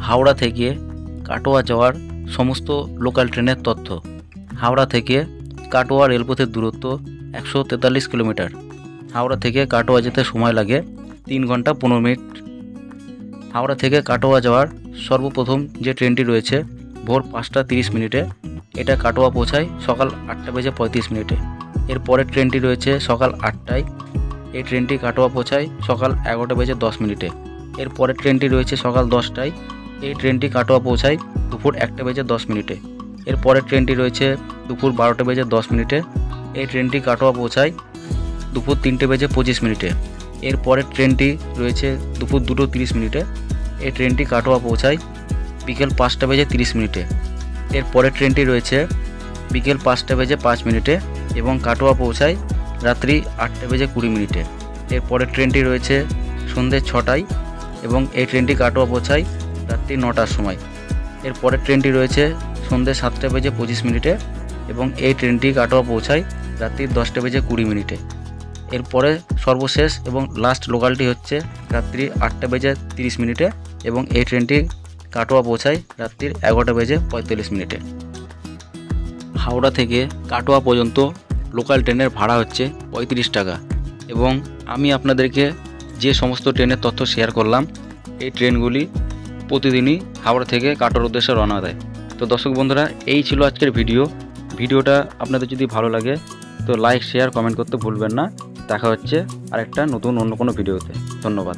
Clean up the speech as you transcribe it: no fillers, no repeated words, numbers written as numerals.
হাওড়া থেকে কাটোয়া যাওয়ার সমস্ত লোকাল ট্রেনের তথ্য। হাওড়া থেকে কাটোয়া রেলপথের দূরত্ব 143 কিলোমিটার। হাওড়া থেকে কাটোয়া যেতে সময় লাগে 3 ঘন্টা 15 মিনিট। হাওড়া থেকে কাটোয়া যাওয়ার সর্বপ্রথম যে ট্রেনটি রয়েছে ভোর 5টা 30 মিনিটে, এটা কাটোয়া পৌঁছায় সকাল 8টা বেজে 35 মিনিটে। এর পরের ট্রেনটি রয়েছে সকাল 8টায়, এই ট্রেনটি কাটোয়া পৌঁছায় সকাল 11টা বেজে 10 মিনিটে। এর পরের ট্রেনটি রয়েছে সকাল 10টায়, এই ট্রেনটি কাটোয়া পৌঁছায় দুপুর 1টা বেজে 10 মিনিটে। এর পরের ট্রেনটি রয়েছে দুপুর 12টা বেজে 10 মিনিটে, এই ট্রেনটি কাটোয়া পৌঁছায় দুপুর 3টে বেজে 25 মিনিটে। এর পরের ট্রেনটি রয়েছে দুপুর 2টো 30 মিনিটে, এই ট্রেনটি কাটোয়া পৌঁছায় বিকেল 5টা বেজে 30 মিনিটে। এর পরের ট্রেনটি রয়েছে বিকেল 5টা বেজে 5 মিনিটে এবং কাটোয়া পৌঁছায় রাত্রি 8টা বেজে 20 মিনিটে। এর পরের ট্রেনটি রয়েছে সন্ধ্যে 6টায় এবং এই ট্রেনটি কাটোয়া পৌঁছায় রাত্রি 9টার সময়। এর পরের ট্রেনটি রয়েছে সন্ধ্যে 7টা বেজে 25 মিনিটে এবং এই ট্রেনটি কাটোয়া পৌঁছায় রাত্রি 10টা বেজে 20 মিনিটে। এরপরে সর্বশেষ এবং লাস্ট লোকালটি হচ্ছে রাত্রি 8টা বেজে 30 মিনিটে এবং এই ট্রেনটি কাটোয়া পৌঁছায় রাত্রির 11টা বেজে 45 মিনিটে। হাওড়া থেকে কাটোয়া পর্যন্ত লোকাল ট্রেনের ভাড়া হচ্ছে 35 টাকা এবং আমি আপনাদেরকে যে সমস্ত ট্রেনের তথ্য শেয়ার করলাম, এই ট্রেনগুলি প্রতিদিনই হাওড়া থেকে কাটোয়ার উদ্দেশ্যে রওনা দেয়। তো দর্শক বন্ধুরা, এই ছিল আজকের ভিডিওটা আপনাদের যদি ভালো লাগে তো লাইক শেয়ার কমেন্ট করতে ভুলবেন না। দেখা হচ্ছে আরেকটা নতুন অন্য কোনো ভিডিওতে। ধন্যবাদ।